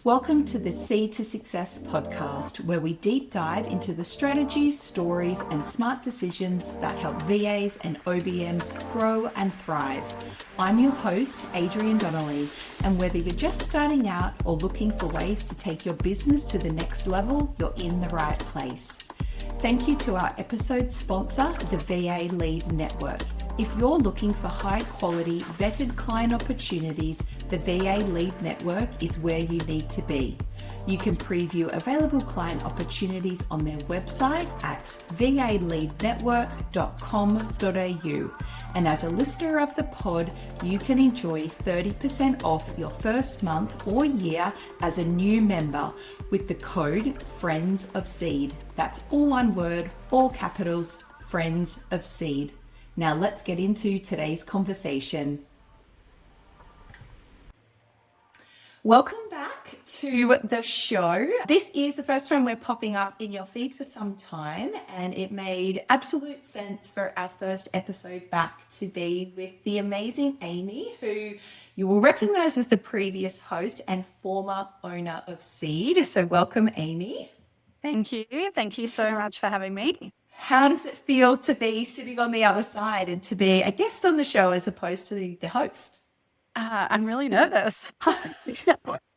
Welcome to the Seed to Success podcast, where we deep dive into the strategies, stories, and smart decisions that help VAs and OBMs grow and thrive. I'm your host, Adrienne Donnelly, and whether you're just starting out or looking for ways to take your business to the next level, you're in the right place. Thank you to our episode sponsor, the VA Lead Network. If you're looking for high quality, vetted client opportunities, the VA Lead Network is where you need to be. You can preview available client opportunities on their website at valeadnetwork.com.au. And as a listener of the pod, you can enjoy 30% off your first month or year as a new member with the code Friends of Seed. That's all one word, all capitals, Friends of Seed. Now let's get into today's conversation. Welcome back to the show. This is the first time we're popping up in your feed for some time, and it made absolute sense for our first episode back to be with the amazing Amy, who you will recognize as the previous host and former owner of Seed. So welcome, Amy. Thank you. Thank you so much for having me. How does it feel to be sitting on the other side and to be a guest on the show as opposed to the host? I'm really nervous.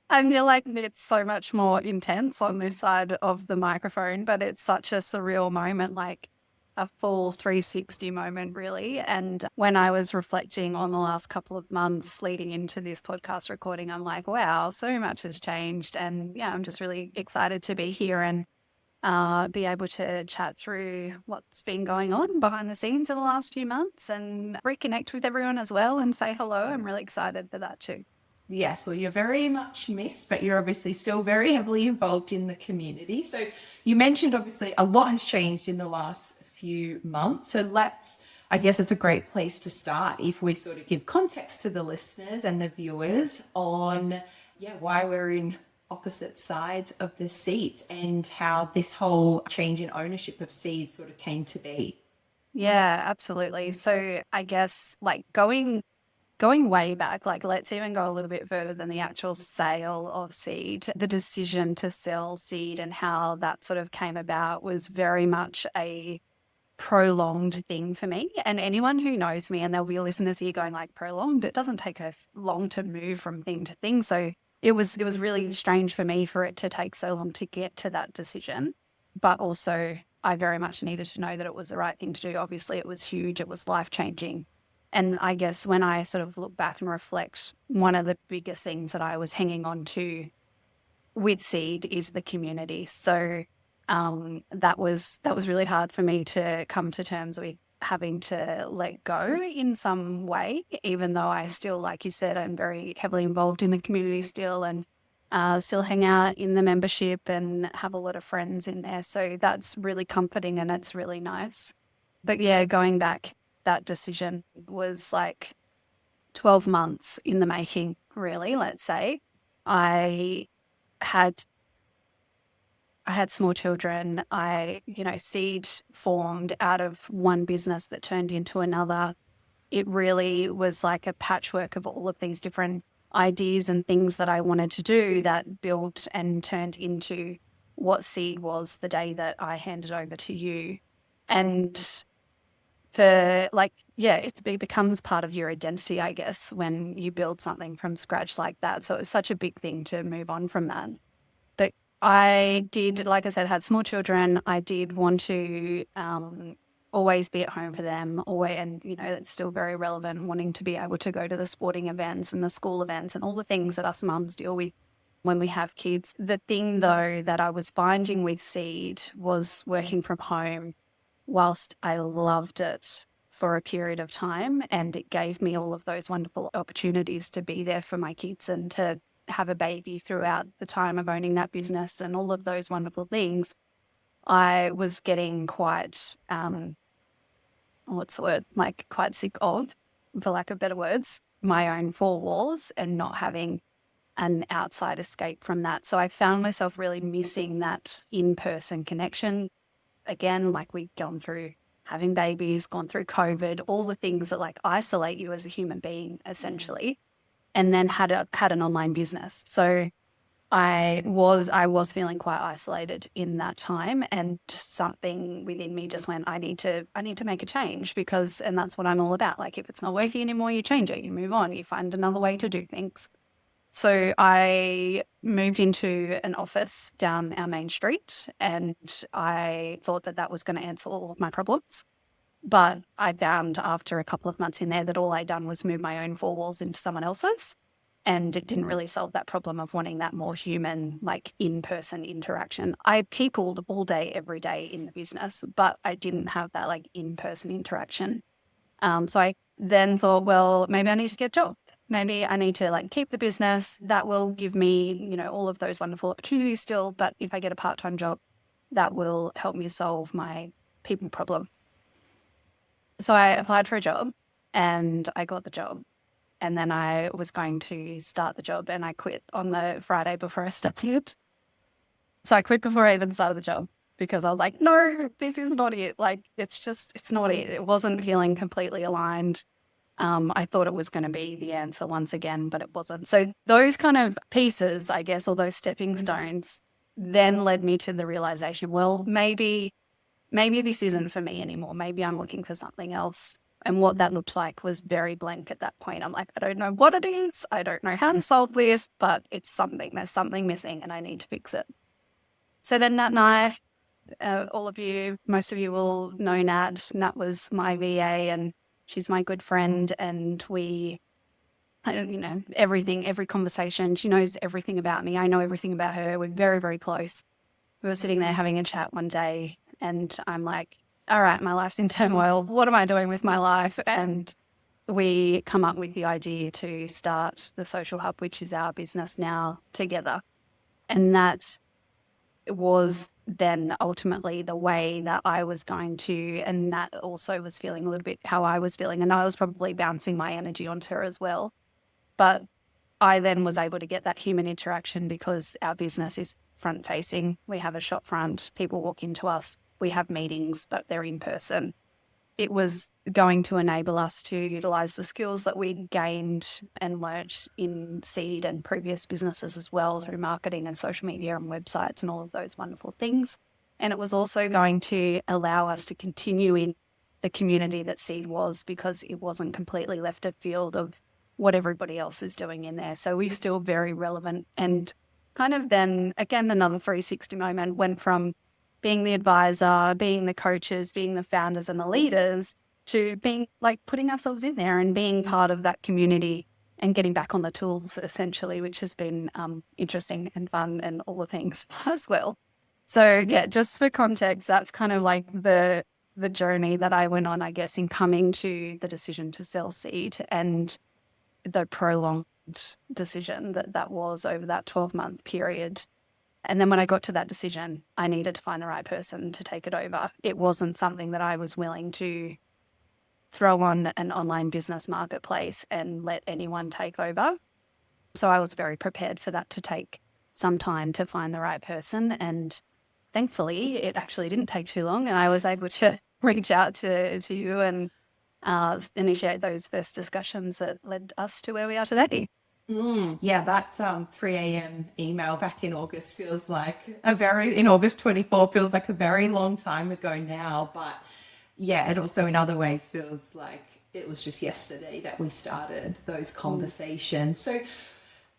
I feel like it's so much more intense on this side of the microphone, but it's such a surreal moment, like a full 360 moment, really. And when I was reflecting on the last couple of months leading into this podcast recording, I'm like, wow, so much has changed. And yeah, I'm just really excited to be here and be able to chat through what's been going on behind the scenes in the last few months and reconnect with everyone as well and say hello. I'm really excited for that too. Yes, well, you're very much missed, but you're obviously still very heavily involved in the community. So you mentioned obviously a lot has changed in the last few months. So I guess it's a great place to start if we sort of give context to the listeners and the viewers on why we're in opposite sides of the seats and how this whole change in ownership of Seed sort of came to be. Yeah, absolutely. So I guess like going way back, like let's even go a little bit further than the actual sale of Seed. The decision to sell Seed and how that sort of came about was very much a prolonged thing for me. And anyone who knows me, and there'll be listeners here going like, prolonged, it doesn't take long to move from thing to thing. So it was really strange for me for it to take so long to get to that decision. But also I very much needed to know that it was the right thing to do. Obviously it was huge. It was life-changing. And I guess when I sort of look back and reflect, one of the biggest things that I was hanging on to with Seed is the community. So that was really hard for me to come to terms with having to let go in some way, even though I still, like you said, I'm very heavily involved in the community still and still hang out in the membership and have a lot of friends in there. So that's really comforting and it's really nice. But yeah, going back, that decision was like 12 months in the making, really, let's say. I had small children. Seed formed out of one business that turned into another. It really was like a patchwork of all of these different ideas and things that I wanted to do that built and turned into what Seed was the day that I handed over to you. And it becomes part of your identity, I guess, when you build something from scratch like that. So it's such a big thing to move on from that. But I did, like I said, had small children. I did want to always be at home for them, and that's still very relevant, wanting to be able to go to the sporting events and the school events and all the things that us mums deal with when we have kids. The thing, though, that I was finding with Seed was working from home, whilst I loved it for a period of time, and it gave me all of those wonderful opportunities to be there for my kids and to have a baby throughout the time of owning that business and all of those wonderful things, I was getting quite, quite sick of, for lack of better words, my own four walls and not having an outside escape from that. So I found myself really missing that in-person connection. Again, like we've gone through having babies, gone through COVID, all the things that like isolate you as a human being, essentially. And then had an online business. So I was feeling quite isolated in that time, and something within me just went, I need to make a change, because, and that's what I'm all about. Like, if it's not working anymore, you change it, you move on, you find another way to do things. So I moved into an office down our main street, and I thought that that was going to answer all of my problems. But I found after a couple of months in there that all I'd done was move my own four walls into someone else's. And it didn't really solve that problem of wanting that more human, like in-person interaction. I peopled all day, every day in the business, but I didn't have that like in-person interaction. So I then thought, well, maybe I need to get a job. Maybe I need to like keep the business. That will give me, all of those wonderful opportunities still. But if I get a part-time job, that will help me solve my people problem. So I applied for a job and I got the job. And then I was going to start the job and I quit on the Friday before I started. So I quit before I even started the job because I was like, no, this is not it. Like, it's not it. It wasn't feeling completely aligned. I thought it was going to be the answer once again, but it wasn't. So those kind of pieces, I guess, or those stepping stones then led me to the realization, well, maybe this isn't for me anymore. Maybe I'm looking for something else. And what that looked like was very blank at that point. I'm like, I don't know what it is. I don't know how to solve this, but it's something. There's something missing and I need to fix it. So then Nat and I, most of you will know Nat. Nat was my VA and she's my good friend. And we, every conversation, she knows everything about me. I know everything about her. We're very, very close. We were sitting there having a chat one day and I'm like, all right, my life's in turmoil. What am I doing with my life? And we come up with the idea to start the Social Hub, which is our business now, together. And that was then ultimately the way that I was going to, and Nat also was feeling a little bit how I was feeling. And I was probably bouncing my energy onto her as well. But I then was able to get that human interaction because our business is front facing. We have a shop front. People walk into us. We have meetings, but they're in person. It was going to enable us to utilize the skills that we'd gained and learnt in Seed and previous businesses as well through marketing and social media and websites and all of those wonderful things. And it was also going to allow us to continue in the community that Seed was, because it wasn't completely left of field of what everybody else is doing in there. So we're still very relevant, and kind of then again another 360 moment went from being the advisor, being the coaches, being the founders and the leaders, to being like putting ourselves in there and being part of that community and getting back on the tools essentially, which has been interesting and fun and all the things as well. So yeah, just for context, that's kind of like the journey that I went on, I guess, in coming to the decision to sell Seed and the prolonged decision that was over that 12-month period. And then when I got to that decision, I needed to find the right person to take it over. It wasn't something that I was willing to throw on an online business marketplace and let anyone take over. So I was very prepared for that to take some time to find the right person. And thankfully, it actually didn't take too long. And I was able to reach out to you and initiate those first discussions that led us to where we are today. Yeah, that 3 a.m. email back in August feels like in August 24 feels like a very long time ago now. But yeah, it also in other ways feels like it was just yesterday that we started those conversations. So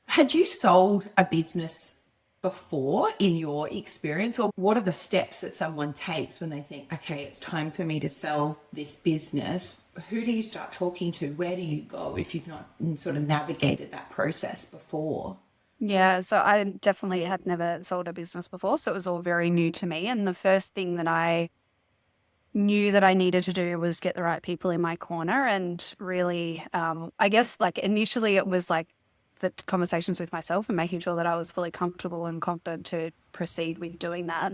had you sold a business before in your experience, or what are the steps that someone takes when they think, okay, it's time for me to sell this business? Who do you start talking to? Where do you go if you've not sort of navigated that process before? Yeah, so I definitely had never sold a business before, so it was all very new to me. And the first thing that I knew that I needed to do was get the right people in my corner. And really, I guess like initially it was like the conversations with myself and making sure that I was fully comfortable and confident to proceed with doing that.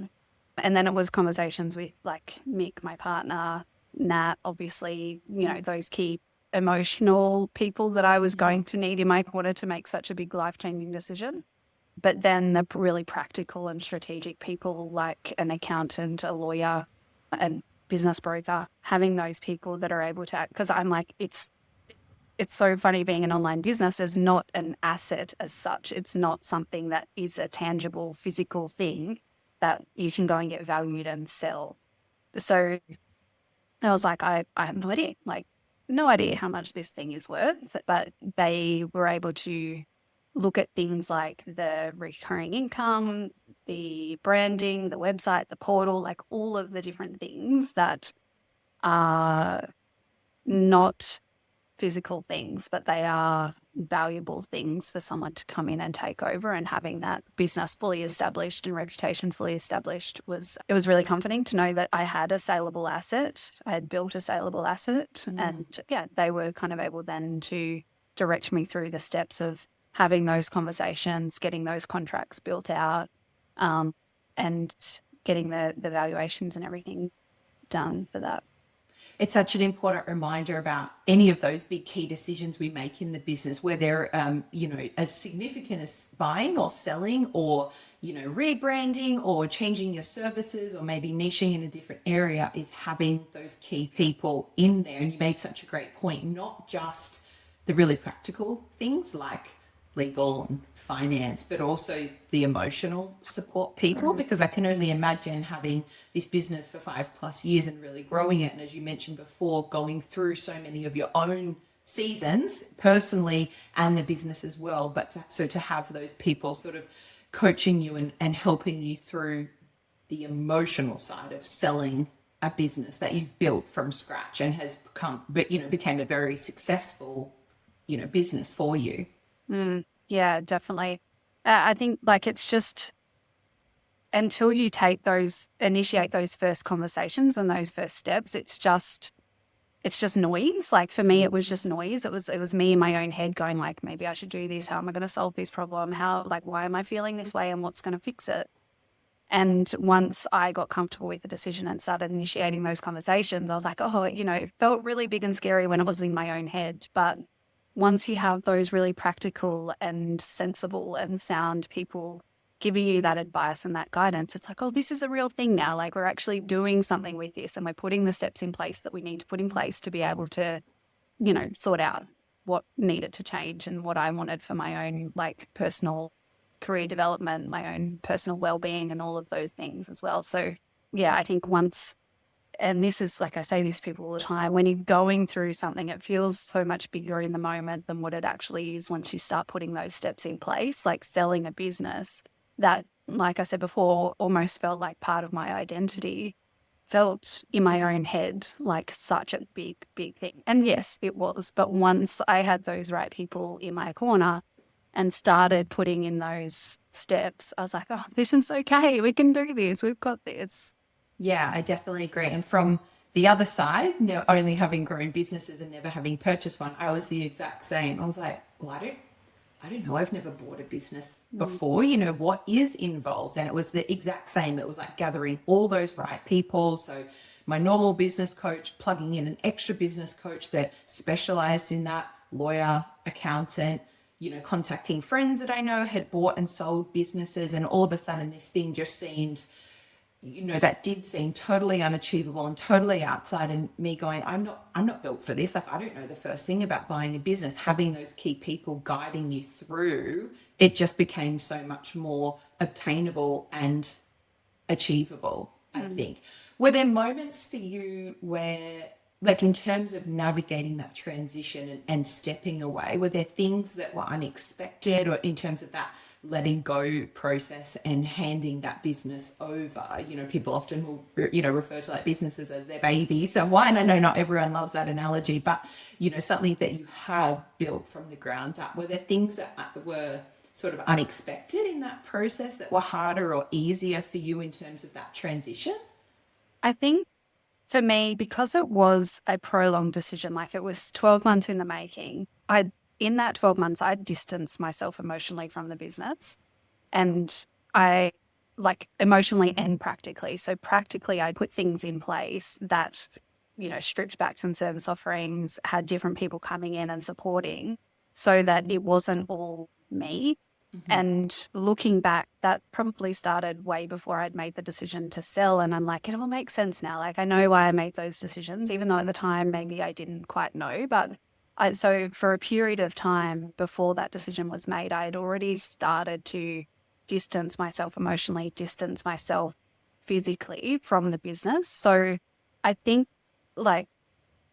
And then it was conversations with like Mick, my partner, Nat, obviously, those key emotional people that I was going to need in my corner to make such a big life-changing decision. But then the really practical and strategic people like an accountant, a lawyer, and business broker, having those people that are able to act, because I'm like, it's so funny being an online business is not an asset as such. It's not something that is a tangible physical thing that you can go and get valued and sell. So I was like, I have no idea, like no idea how much this thing is worth, but they were able to look at things like the recurring income, the branding, the website, the portal, like all of the different things that are not physical things, but they are valuable things for someone to come in and take over. And having that business fully established and reputation fully established it was really comforting to know that I had a saleable asset. I had built a saleable asset. And yeah, they were kind of able then to direct me through the steps of having those conversations, getting those contracts built out, and getting the valuations and everything done for that. It's such an important reminder about any of those big key decisions we make in the business, where they're, as significant as buying or selling or, rebranding or changing your services or maybe niching in a different area, is having those key people in there. And you made such a great point, not just the really practical things like legal and finance, but also the emotional support people, because I can only imagine having this business for 5+ years and really growing it. And as you mentioned before, going through so many of your own seasons personally and the business as well. But to have those people sort of coaching you and helping you through the emotional side of selling a business that you've built from scratch and has became a very successful, business for you. Yeah, definitely. I think like it's just until you initiate those first conversations and those first steps, it's just noise. Like for me, it was just noise. It was me in my own head going like, maybe I should do this. How am I going to solve this problem? Why am I feeling this way and what's going to fix it? And once I got comfortable with the decision and started initiating those conversations, I was like, oh, it felt really big and scary when it was in my own head. But once you have those really practical and sensible and sound people giving you that advice and that guidance, it's like, oh, this is a real thing now. Like we're actually doing something with this and we're putting the steps in place that we need to put in place to be able to, sort out what needed to change and what I wanted for my own like personal career development, my own personal well-being and all of those things as well. So yeah, I think and this is like I say this to people all the time, when you're going through something, it feels so much bigger in the moment than what it actually is once you start putting those steps in place, like selling a business that, like I said before, almost felt like part of my identity, felt in my own head like such a big, big thing. And yes, it was. But once I had those right people in my corner and started putting in those steps, I was like, oh, this is okay. We can do this. We've got this. Yeah, I definitely agree. And from the other side, only having grown businesses and never having purchased one, I was the exact same. I was like, well, I don't know. I've never bought a business before. What is involved? And it was the exact same. It was like gathering all those right people. So my normal business coach, plugging in an extra business coach that specialized in that, lawyer, accountant, contacting friends that I know had bought and sold businesses. And all of a sudden this thing just seemed, that did seem totally unachievable and totally outside, and me going, I'm not built for this. Like, I don't know the first thing about buying a business. Having those key people guiding you through, it just became so much more obtainable and achievable, I think. Were there moments for you where, like in terms of navigating that transition and stepping away, were there things that were unexpected, or in terms of that letting go process and handing that business over? People often will, refer to like businesses as their baby. So and I know not everyone loves that analogy, but, something that you have built from the ground up. Were there things that were sort of unexpected in that process that were harder or easier for you in terms of that transition? I think for me, because it was a prolonged decision, like it was 12 months in the making, in that 12 months, I distanced myself emotionally from the business, and I like emotionally and practically. So practically, I put things in place that, stripped back some service offerings, had different people coming in and supporting so that it wasn't all me. And looking back, that probably started way before I'd made the decision to sell. And I'm like, it all makes sense now. Like I know why I made those decisions, even though at the time maybe I didn't quite know, but So for a period of time before that decision was made, I had already started to distance myself emotionally, distance myself physically from the business. So I think, like,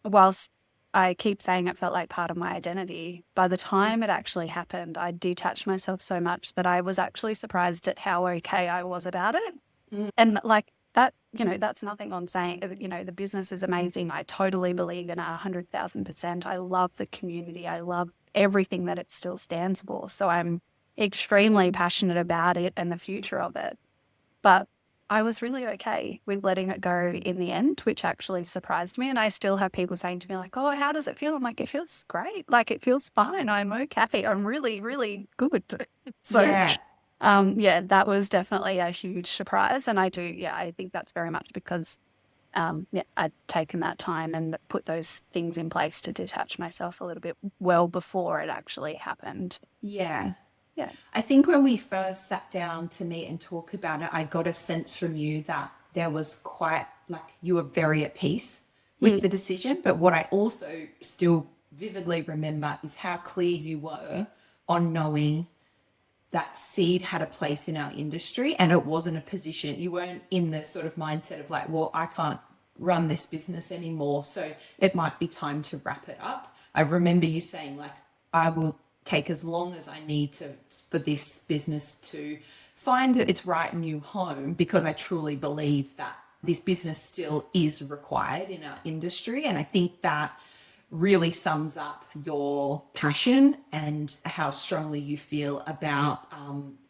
whilst I keep saying it felt like part of my identity, by the time it actually happened, I detached myself so much that I was actually surprised at how okay I was about it. And like that, that's nothing on saying, the business is amazing. I totally believe in it 100,000%. I love the community. I love everything that it still stands for. So I'm extremely passionate about it and the future of it. But I was really okay with letting it go in the end, which actually surprised me. And I still have people saying to me like, oh, how does it feel? I'm like, it feels great. Like it feels fine. I'm okay. I'm really, really good. So Yeah. yeah, that was definitely a huge surprise. And I think that's very much because I'd taken that time and put those things in place to detach myself a little bit well before it actually happened. Yeah. Yeah. I think when we first sat down to meet and talk about it, I got a sense from you that there was quite like you were very at peace with the decision. But what I also still vividly remember is how clear you were on knowing that seed had a place in our industry and it wasn't a position. You weren't in the sort of mindset of like, well, I can't run this business anymore, so it might be time to wrap it up. I remember you saying like, I will take as long as I need to for this business to find its right new home, because I truly believe that this business still is required in our industry. And I think that really sums up your passion and how strongly you feel about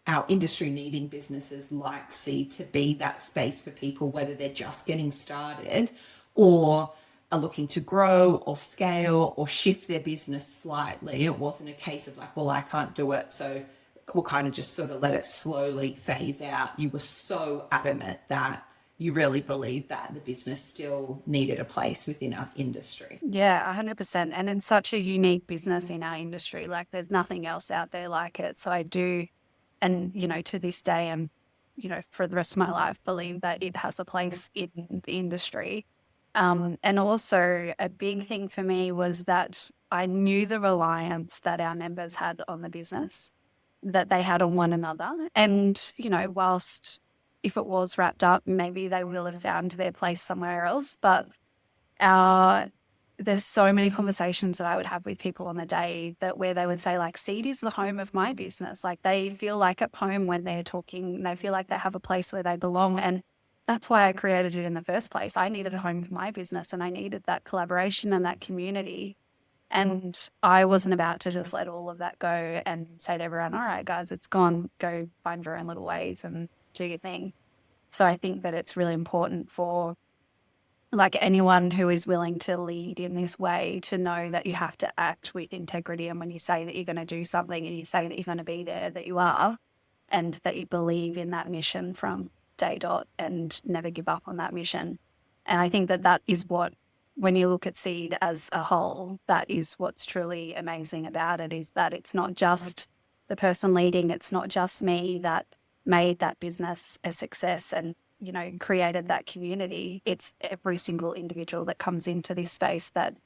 our industry needing businesses like Seed to be that space for people, whether they're just getting started or are looking to grow or scale or shift their business slightly. It wasn't a case of like, well, I can't do it, so we'll kind of just sort of let it slowly phase out. You were so adamant that you really believed that the business still needed a place within our industry. Yeah, 100%. And in such a unique business in our industry, like there's nothing else out there like it. So I do, and, to this day and, for the rest of my life, believe that it has a place in the industry. And also a big thing for me was that I knew the reliance that our members had on the business, that they had on one another. And, whilst if it was wrapped up, maybe they will have found their place somewhere else. But there's so many conversations that I would have with people on the day that where they would say like, Seed is the home of my business. Like they feel like at home when they're talking, they feel like they have a place where they belong. And that's why I created it in the first place. I needed a home for my business and I needed that collaboration and that community. And I wasn't about to just let all of that go and say to everyone, all right, guys, it's gone. Go find your own little ways and do your thing. So I think that it's really important for like anyone who is willing to lead in this way to know that you have to act with integrity. And when you say that you're going to do something and you say that you're going to be there, that you are, and that you believe in that mission from day dot and never give up on that mission. And I think that that is what, when you look at Seed as a whole, that is what's truly amazing about it, is that it's not just the person leading, it's not just me that made that business a success and created that community. It's every single individual that comes into this space that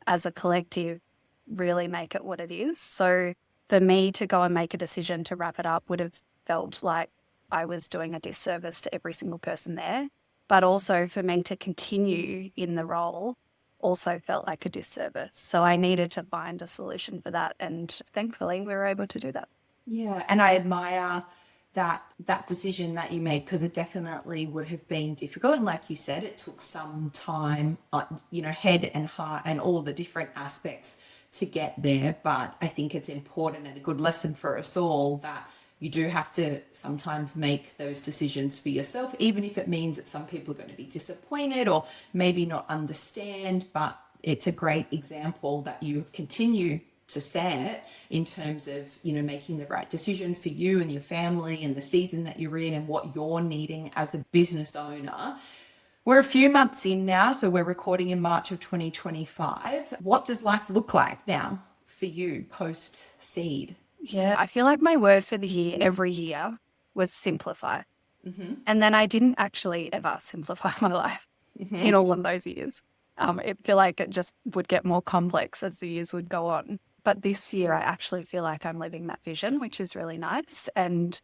as a collective really make it what it is. So for me to go and make a decision to wrap it up would have felt like I was doing a disservice to every single person there. But also for me to continue in the role also felt like a disservice. So I needed to find a solution for that. And thankfully we were able to do that. Yeah, and I admire that decision that you made, because it definitely would have been difficult. And like you said, it took some time, head and heart and all the different aspects to get there. But I think it's important and a good lesson for us all that you do have to sometimes make those decisions for yourself, even if it means that some people are going to be disappointed or maybe not understand. But it's a great example that you continue to set in terms of, making the right decision for you and your family and the season that you're in and what you're needing as a business owner. We're a few months in now, so we're recording in March of 2025. What does life look like now for you post Seed? Yeah, I feel like my word for the year every year was simplify. And then I didn't actually ever simplify my life in all of those years. It feel like it just would get more complex as the years would go on. But this year, I actually feel like I'm living that vision, which is really nice. And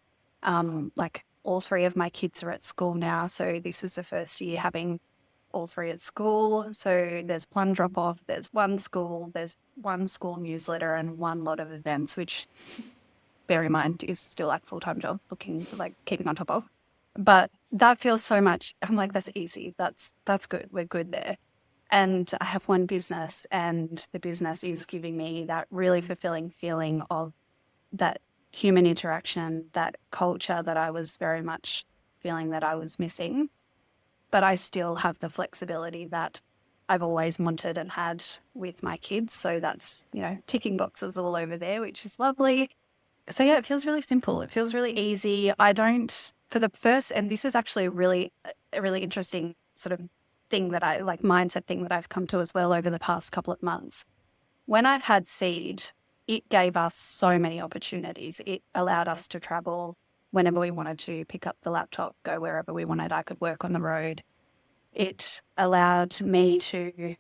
like all three of my kids are at school now. So this is the first year having all three at school. So there's one drop off, there's one school newsletter, and one lot of events, which bear in mind is still like full-time job, looking like keeping on top of. But that feels so much. I'm like, that's easy. That's good. We're good there. And I have one business, and the business is giving me that really fulfilling feeling of that human interaction, that culture that I was very much feeling that I was missing. But I still have the flexibility that I've always wanted and had with my kids. So that's, ticking boxes all over there, which is lovely. So yeah, it feels really simple. It feels really easy. I don't, for the first, and this is actually a really interesting sort of thing that I like, mindset thing that I've come to as well over the past couple of months. When I've had Seed, it gave us so many opportunities. It allowed us to travel whenever we wanted to, pick up the laptop, go wherever we wanted. I could work on the road. It allowed me to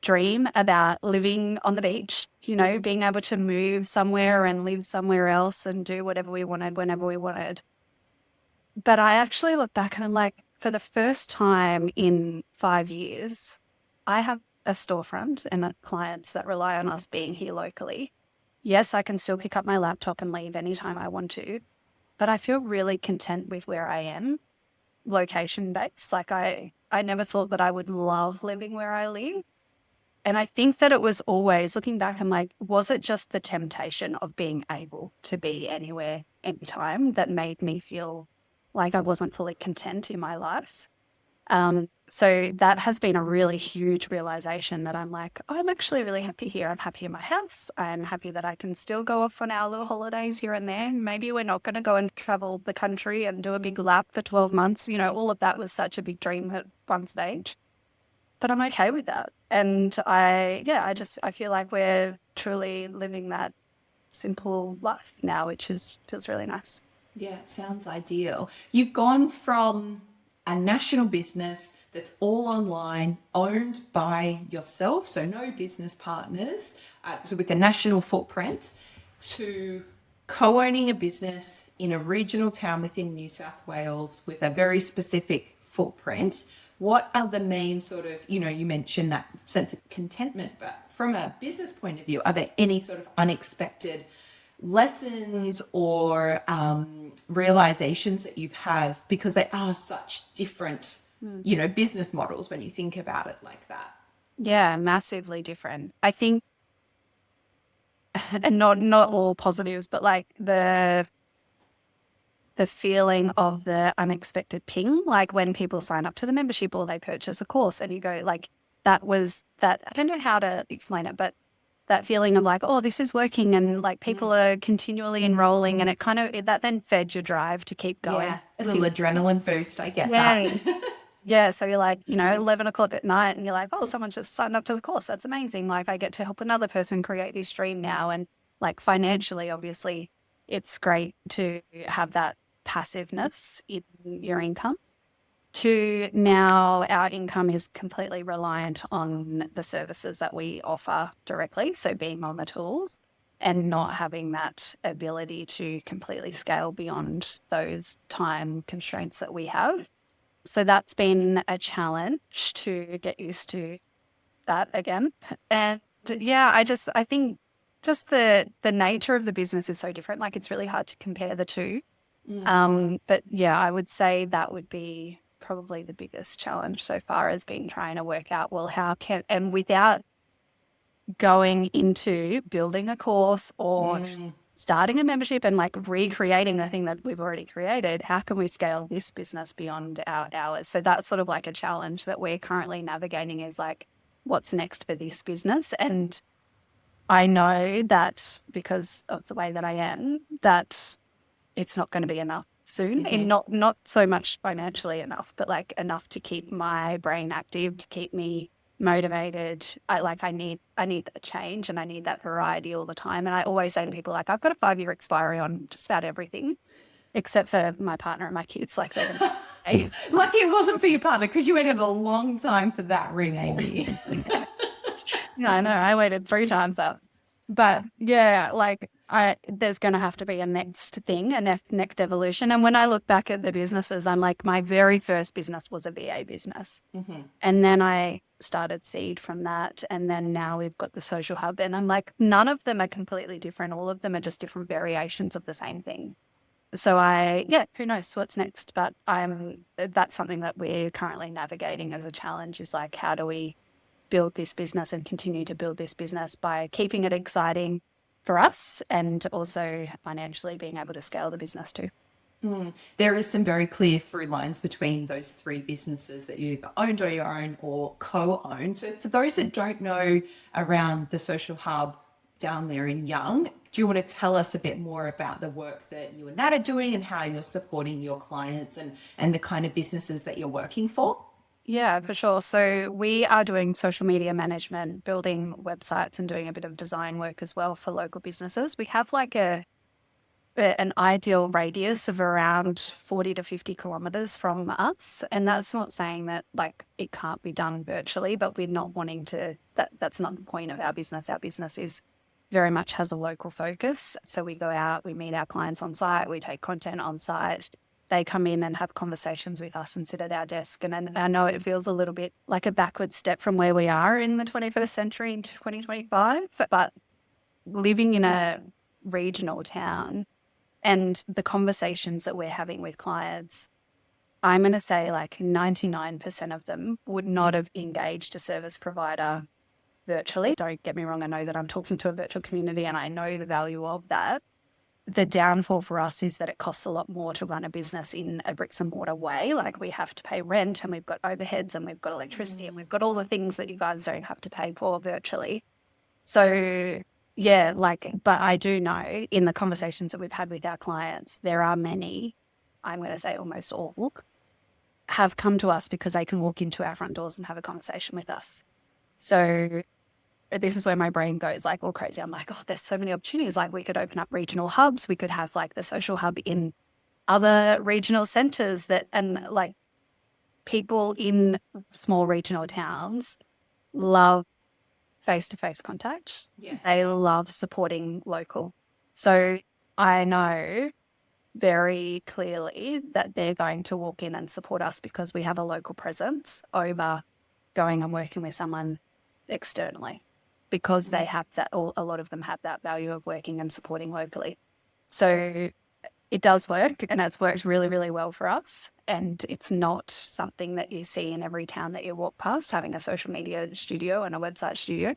dream about living on the beach, being able to move somewhere and live somewhere else and do whatever we wanted whenever we wanted. But I actually look back and I'm like, for the first time in 5 years, I have a storefront and clients that rely on us being here locally. Yes, I can still pick up my laptop and leave anytime I want to, but I feel really content with where I am, location based. Like I never thought that I would love living where I live. And I think that it was always, looking back, I'm like, was it just the temptation of being able to be anywhere, anytime that made me feel like I wasn't fully content in my life? So that has been a really huge realization that I'm like, oh, I'm actually really happy here. I'm happy in my house. I'm happy that I can still go off on our little holidays here and there. Maybe we're not going to go and travel the country and do a big lap for 12 months. All of that was such a big dream at one stage. But I'm okay with that. And I feel like we're truly living that simple life now, which feels really nice. Yeah, it sounds ideal. You've gone from a national business that's all online, owned by yourself, so no business partners, so with a national footprint, to co-owning a business in a regional town within New South Wales with a very specific footprint. What are the main sort of, you mentioned that sense of contentment, but from a business point of view, are there any sort of unexpected lessons or realizations that you've had, because they are such different, business models when you think about it like that? Yeah, massively different. I think, and not all positives, but like the feeling of the unexpected ping, like when people sign up to the membership or they purchase a course and you go like, that was that, I don't know how to explain it, but that feeling of like, oh, this is working, and like people are continually enrolling, and it kind of, that then fed your drive to keep going. Yeah, a little adrenaline boost. I get Yeah. that. Yeah. So you're like, 11 o'clock at night and you're like, oh, someone just signed up to the course. That's amazing. Like I get to help another person create this dream now. And like financially, obviously, it's great to have that passiveness in your income. To now our income is completely reliant on the services that we offer directly. So being on the tools and not having that ability to completely scale beyond those time constraints that we have. So that's been a challenge to get used to that again. And yeah, I think just the nature of the business is so different. Like it's really hard to compare the two. But yeah, I would say that would be probably the biggest challenge so far, has been trying to work out, well, and without going into building a course or starting a membership and like recreating the thing that we've already created, how can we scale this business beyond our hours? So that's sort of like a challenge that we're currently navigating, is like, what's next for this business? And I know that because of the way that I am, that it's not going to be enough soon, and not so much financially enough, but like enough to keep my brain active, to keep me motivated. I need that change, and I need that variety all the time. And I always say to people, like, I've got a 5-year expiry on just about everything, except for my partner and my kids. Like Lucky it wasn't for your partner because you waited a long time for that ring, Amy. Yeah, I know. I waited 3 times up. But yeah, like there's going to have to be a next thing, a next evolution. And when I look back at the businesses, I'm like, my very first business was a VA business. Mm-hmm. And then I started Seed from that. And then now we've got the social hub. And I'm like, none of them are completely different. All of them are just different variations of the same thing. So who knows what's next? But that's something that we're currently navigating as a challenge is like, how do we build this business and continue to build this business by keeping it exciting for us and also financially being able to scale the business too. There is some very clear through lines between those 3 businesses that you've owned on your own or co-owned. So for those that don't know around the social hub down there in Young, do you want to tell us a bit more about the work that you and Nat are doing and how you're supporting your clients and the kind of businesses that you're working for? Yeah, for sure. So we are doing social media management, building websites and doing a bit of design work as well for local businesses. We have like an ideal radius of around 40 to 50 kilometers from us. And that's not saying that like it can't be done virtually, but we're not wanting to, that's not the point of our business. Our business is very much has a local focus. So we go out, we meet our clients on site, we take content on site. They come in and have conversations with us and sit at our desk. And I know it feels a little bit like a backward step from where we are in the 21st century in 2025, but living in a regional town and the conversations that we're having with clients, I'm going to say like 99% of them would not have engaged a service provider virtually. Don't get me wrong. I know that I'm talking to a virtual community and I know the value of that. The downfall for us is that it costs a lot more to run a business in a bricks and mortar way. Like we have to pay rent and we've got overheads and we've got electricity and we've got all the things that you guys don't have to pay for virtually. So yeah, but I do know in the conversations that we've had with our clients, there are many, I'm going to say almost all, have come to us because they can walk into our front doors and have a conversation with us. So this is where my brain goes like all crazy. I'm like, oh, there's so many opportunities. Like we could open up regional hubs. We could have like the social hub in other regional centers and like people in small regional towns love face-to-face contact. Yes. They love supporting local. So I know very clearly that they're going to walk in and support us because we have a local presence over going and working with someone externally, because they have that, or a lot of them have that value of working and supporting locally. So it does work and it's worked really, really well for us. And it's not something that you see in every town that you walk past, having a social media studio and a website studio.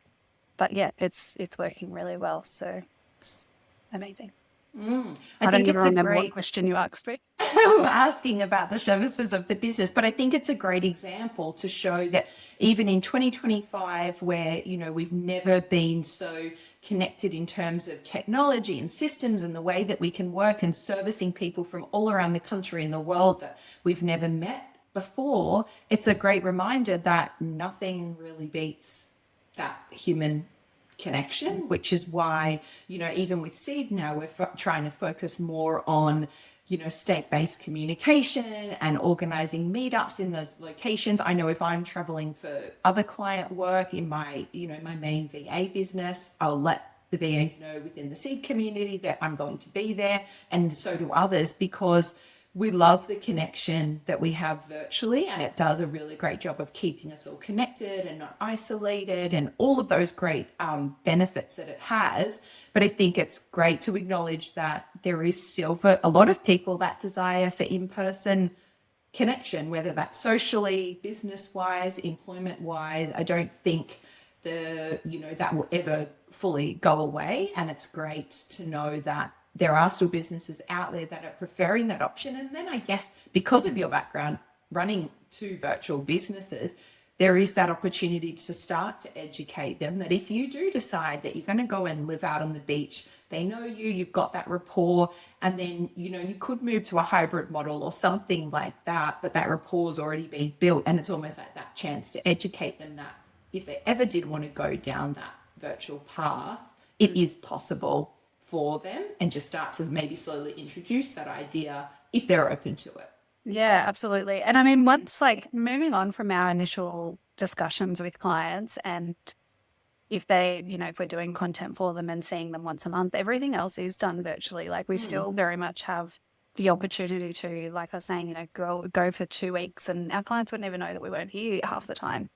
But yeah, it's working really well. So it's amazing. I don't even remember what question you asked me. I'm asking about the services of the business, but I think it's a great example to show that even in 2025, where, you know, we've never been so connected in terms of technology and systems and the way that we can work and servicing people from all around the country and the world that we've never met before, it's a great reminder that nothing really beats that human connection, which is why, you know, even with Seed now, we're trying to focus more on, you know, state-based communication and organizing meetups in those locations. I know if I'm traveling for other client work in my, you know, my main VA business, I'll let the VAs know within the Seed community that I'm going to be there, and so do others, because we love the connection that we have virtually, and it does a really great job of keeping us all connected and not isolated and all of those great benefits that it has. But I think it's great to acknowledge that there is still, for a lot of people, that desire for in-person connection, whether that's socially, business-wise, employment-wise. I don't think that will ever fully go away. And it's great to know that there are still businesses out there that are preferring that option. And then I guess because of your background running 2 virtual businesses, there is that opportunity to start to educate them that if you do decide that you're going to go and live out on the beach, they know you've got that rapport, and then, you know, you could move to a hybrid model or something like that, but that rapport's already been built. And it's almost like that chance to educate them that if they ever did want to go down that virtual path, it is possible for them, and just start to maybe slowly introduce that idea if they're open to it. Yeah, absolutely. And I mean, once like moving on from our initial discussions with clients, and if they, if we're doing content for them and seeing them once a month, everything else is done virtually. Like we still very much have the opportunity to, like I was saying, go for 2 weeks, and our clients wouldn't even know that we weren't here half the time,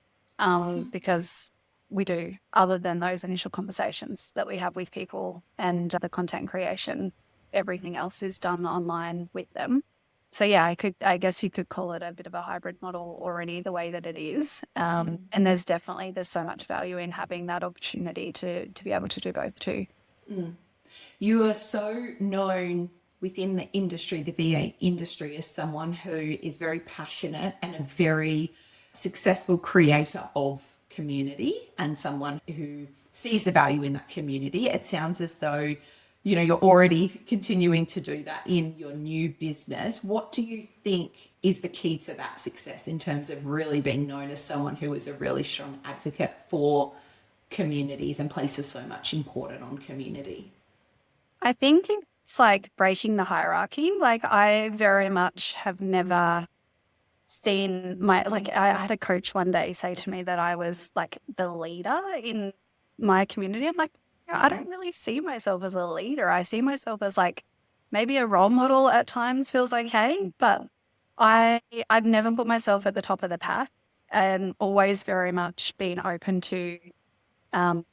because we do, other than those initial conversations that we have with people and the content creation, everything else is done online with them. So yeah, I guess you could call it a bit of a hybrid model already, the way that it is. And there's so much value in having that opportunity to be able to do both too. You are so known within the industry, the VA industry, as someone who is very passionate and a very successful creator of community, and someone who sees the value in that community. It sounds as though, you're already continuing to do that in your new business. What do you think is the key to that success in terms of really being known as someone who is a really strong advocate for communities and places so much importance on community? I think it's like breaking the hierarchy. Like I very much have never seen I had a coach one day say to me that I was like the leader in my community. I'm like, I don't really see myself as a leader. I see myself as like maybe a role model at times feels okay, but I've never put myself at the top of the pack, and always very much been open to um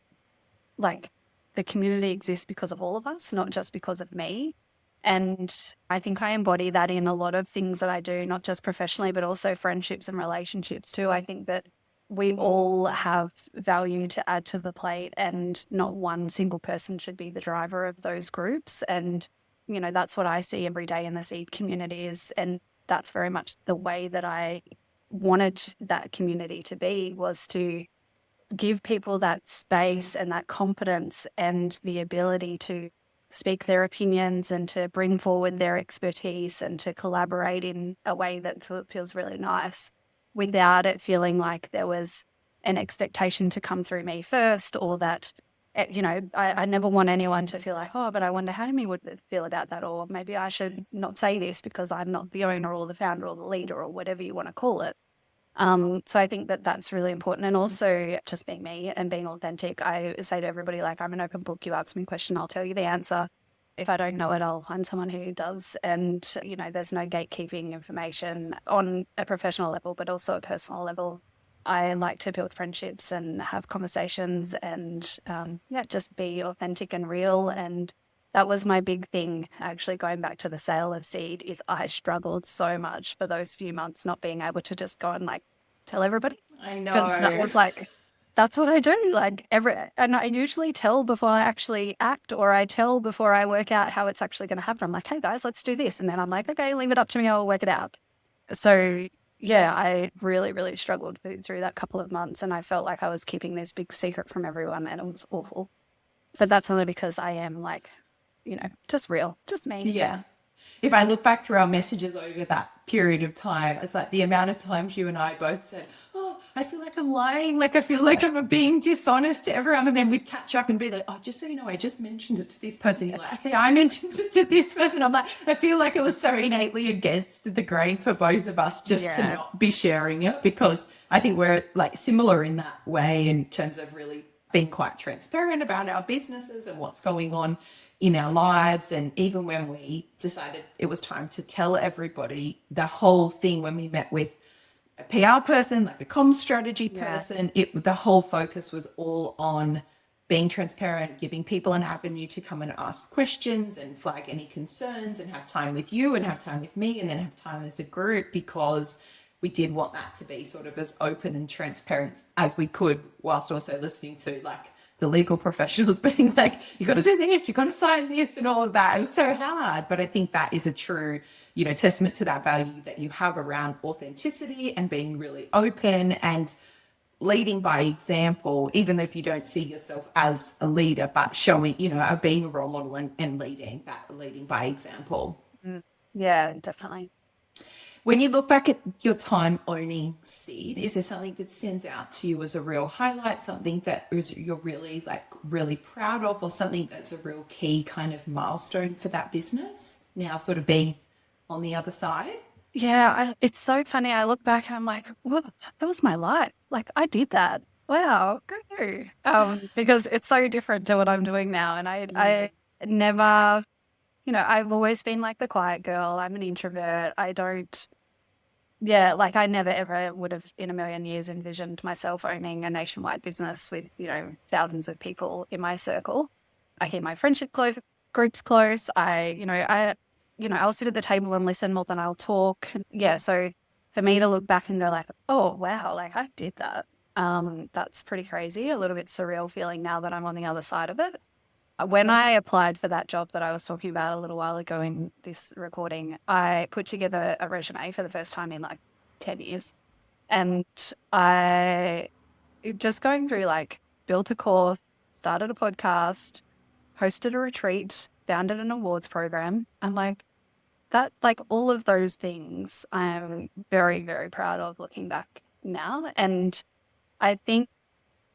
like the community exists because of all of us, not just because of me. And I think I embody that in a lot of things that I do, not just professionally, but also friendships and relationships too. I think that we all have value to add to the plate, and not one single person should be the driver of those groups. And, that's what I see every day in the seed community and that's very much the way that I wanted that community to be, was to give people that space and that confidence and the ability to speak their opinions and to bring forward their expertise and to collaborate in a way that feels really nice, without it feeling like there was an expectation to come through me first, or that, I never want anyone to feel like, oh, but I wonder how Amy would feel about that, or maybe I should not say this because I'm not the owner or the founder or the leader or whatever you want to call it. So I think that that's really important. And also just being me and being authentic. I say to everybody, like, I'm an open book. You ask me a question, I'll tell you the answer. If I don't know it, I'll find someone who does. And, there's no gatekeeping information on a professional level, but also a personal level. I like to build friendships and have conversations and, just be authentic and real. And that was my big thing, actually, going back to the sale of seed, is I struggled so much for those few months not being able to just go and like tell everybody. I Because that know. was like, that's what I do. Like and I usually tell before I actually act, or I tell before I work out how it's actually going to happen. I'm like, hey guys, let's do this. And then I'm like, okay, leave it up to me. I'll work it out. So yeah, I really, really struggled through that couple of months, and I felt like I was keeping this big secret from everyone, and it was awful. But that's only because I am like, just real, just me. Yeah. If I look back through our messages over that period of time, it's like the amount of times you and I both said, oh, I feel like I'm lying. Like, I feel like I'm being dishonest to everyone. And then we'd catch up and be like, oh, just so you know, I just mentioned it to this person. You're like, okay, I mentioned it to this person. I'm like, I feel like it was so innately against the grain for both of us just to not be sharing it, because I think we're like similar in that way in terms of really being quite transparent about our businesses and what's going on in our lives. And even when we decided it was time to tell everybody the whole thing, when we met with a PR person, like a comms strategy person, the whole focus was all on being transparent, giving people an avenue to come and ask questions and flag any concerns and have time with you and have time with me and then have time as a group, because we did want that to be sort of as open and transparent as we could, whilst also listening to like the legal professionals being like, you got to do this, you got to sign this and all of that. It was so hard. But I think that is a true, testament to that value that you have around authenticity and being really open and leading by example, even if you don't see yourself as a leader, but showing, being a role model and leading by example. Yeah, definitely. When you look back at your time owning Seed, is there something that stands out to you as a real highlight, something that you're really proud of, or something that's a real key kind of milestone for that business now, sort of being on the other side? It's so funny. I look back and I'm like, well, that was my life. Like I did that. Wow, go. Because it's so different to what I'm doing now. And I never, I've always been like the quiet girl. I'm an introvert. Like I never ever would have in a million years envisioned myself owning a nationwide business with, thousands of people in my circle. I keep my groups close. I'll sit at the table and listen more than I'll talk. Yeah. So for me to look back and go like, oh, wow, like I did that. That's pretty crazy. A little bit surreal feeling now that I'm on the other side of it. When I applied for that job that I was talking about a little while ago in this recording, I put together a resume for the first time in like 10 years. And I just going through like built a course, started a podcast, hosted a retreat, founded an awards program. I'm like, that, like all of those things, I'm very, very proud of looking back now. And I think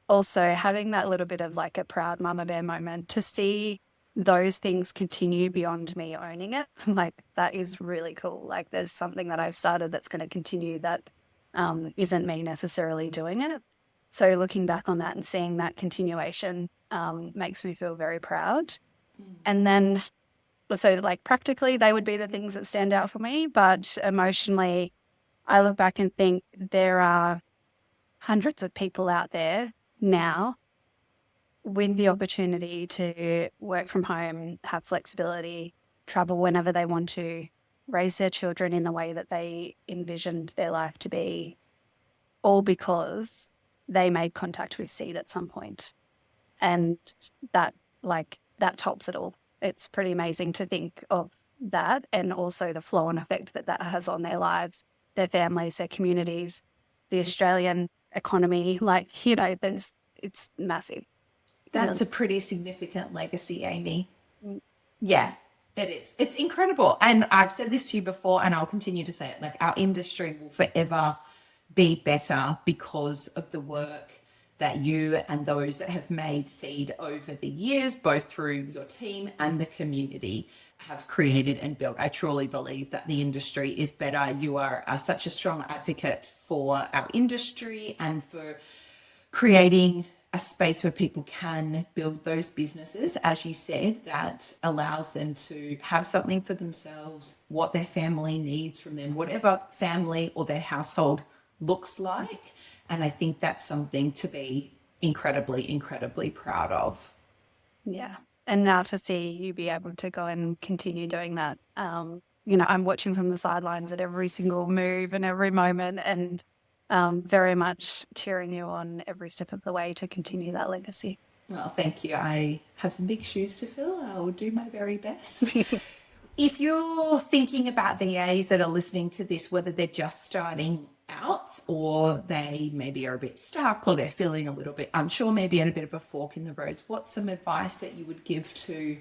also having that little bit of like a proud mama bear moment to see those things continue beyond me owning it, like that is really cool. Like there's something that I've started that's going to continue that isn't me necessarily doing it. So looking back on that and seeing that continuation makes me feel very proud. And then, so like practically, they would be the things that stand out for me. But emotionally, I look back and think there are hundreds of people out there now with the opportunity to work from home, have flexibility, travel whenever they want to, raise their children in the way that they envisioned their life to be, all because they made contact with seed at some point. And that tops it all. It's pretty amazing to think of that, and also the flow-on effect that has on their lives, their families, their communities, the Australian economy. It's massive. That's a pretty significant legacy, Amy. Mm. Yeah, it is. It's incredible. And I've said this to you before, and I'll continue to say it. Like, our industry will forever be better because of the work that you and those that have made seed over the years, both through your team and the community, have created and built. I truly believe that the industry is better. You are such a strong advocate for our industry and for creating a space where people can build those businesses, as you said, that allows them to have something for themselves, what their family needs from them, whatever family or their household looks like. And I think that's something to be incredibly, incredibly proud of. Yeah. And now to see you be able to go and continue doing that, I'm watching from the sidelines at every single move and every moment, and very much cheering you on every step of the way to continue that legacy. Well, thank you. I have some big shoes to fill. I will do my very best. If you're thinking about VAs that are listening to this, whether they're just starting out or they maybe are a bit stuck or they're feeling a little bit unsure, maybe at a bit of a fork in the road, what's some advice that you would give to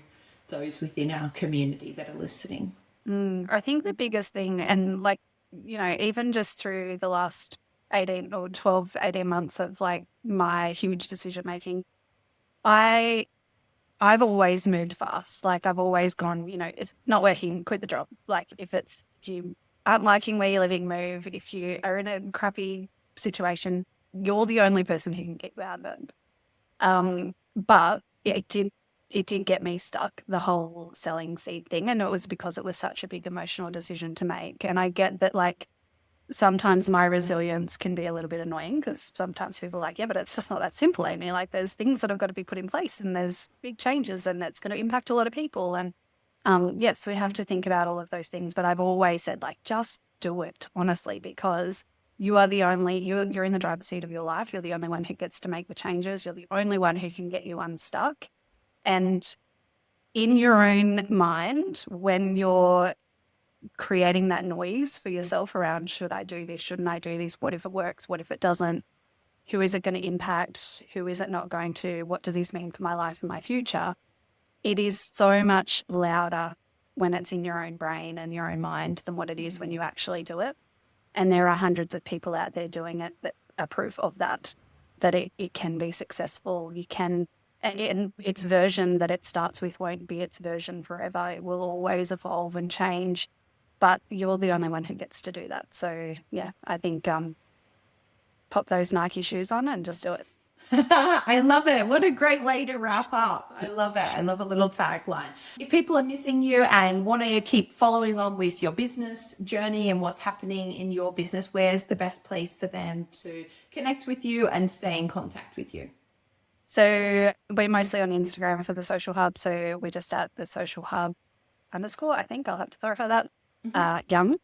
those within our community that are listening? I think the biggest thing, and even just through the last 18 or 12, 18 months of like my huge decision making, I've always moved fast. Like I've always gone, it's not working, quit the job. Like if you aren't liking where you're living, move. If you are in a crappy situation, you're the only person who can get you out of it. But it did get me stuck, the whole selling seed thing. And it was because it was such a big emotional decision to make. And I get that sometimes my resilience can be a little bit annoying because sometimes people are like, yeah, but it's just not that simple, Amy. Like there's things that have got to be put in place and there's big changes and it's going to impact a lot of people. And yes, we have to think about all of those things. But I've always said just do it, honestly, because you are you're in the driver's seat of your life. You're the only one who gets to make the changes. You're the only one who can get you unstuck. And in your own mind, when you're creating that noise for yourself around, should I do this? Shouldn't I do this? What if it works? What if it doesn't? Who is it going to impact? Who is it not going to? What does this mean for my life and my future? It is so much louder when it's in your own brain and your own mind than what it is when you actually do it. And there are hundreds of people out there doing it that are proof of that it can be successful. You can, and its version that it starts with won't be its version forever. It will always evolve and change. but you're the only one who gets to do that. So yeah, I think pop those Nike shoes on and just do it. I love it. What a great way to wrap up. I love it. I love a little tagline. If people are missing you and want to keep following on with your business journey and what's happening in your business, where's the best place for them to connect with you and stay in contact with you? So we're mostly on Instagram for the social hub. So we're just at the social hub _ I think I'll have to clarify that. Young.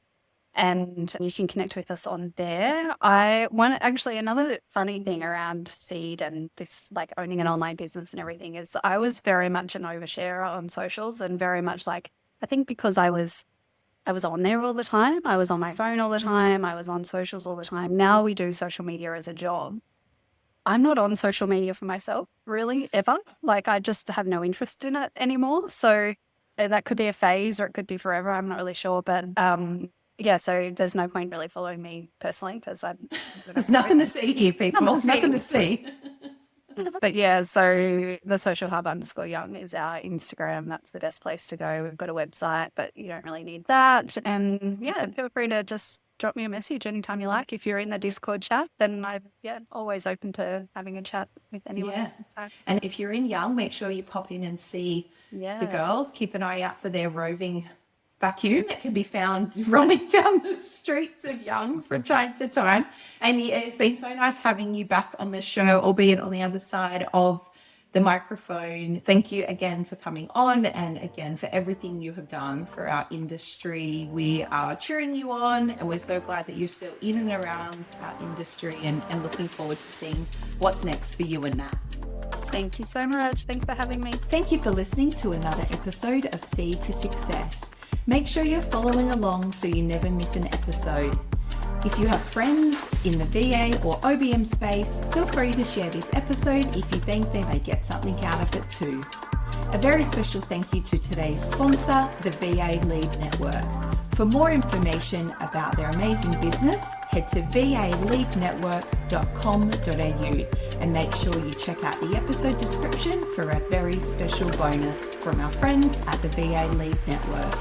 And you can connect with us on there. Another funny thing around Seed and this like owning an online business and everything is I was very much an oversharer on socials, and very much like, I think because I was on there all the time, I was on my phone all the time, I was on socials all the time. Now we do social media as a job. I'm not on social media for myself really ever. Like I just have no interest in it anymore. So that could be a phase or it could be forever. I'm not really sure, but yeah, so there's no point really following me personally because there's nothing to see here, people. There's nothing to see. But yeah, so the social hub _ young is our Instagram. That's the best place to go. We've got a website, but you don't really need that. And yeah, feel free to just drop me a message anytime you like. If you're in the Discord chat, then I'm always open to having a chat with anyone. Yeah. And if you're in Young, make sure you pop in and see the girls. Keep an eye out for their roving vacuum that can be found running down the streets of Young from time to time. And it's been so nice having you back on the show, albeit on the other side of the microphone. Thank you again for coming on, and again for everything you have done for our industry. We are cheering you on, and we're so glad that you're still in and around our industry, and looking forward to seeing what's next for you and Nat. Thank you so much. Thanks for having me. Thank you for listening to another episode of Seed to Success. Make sure you're following along so you never miss an episode. If you have friends in the VA or OBM space, feel free to share this episode if you think they may get something out of it too. A very special thank you to today's sponsor, the VA Lead Network. For more information about their amazing business, head to valeadnetwork.com.au and make sure you check out the episode description for a very special bonus from our friends at the VA Lead Network.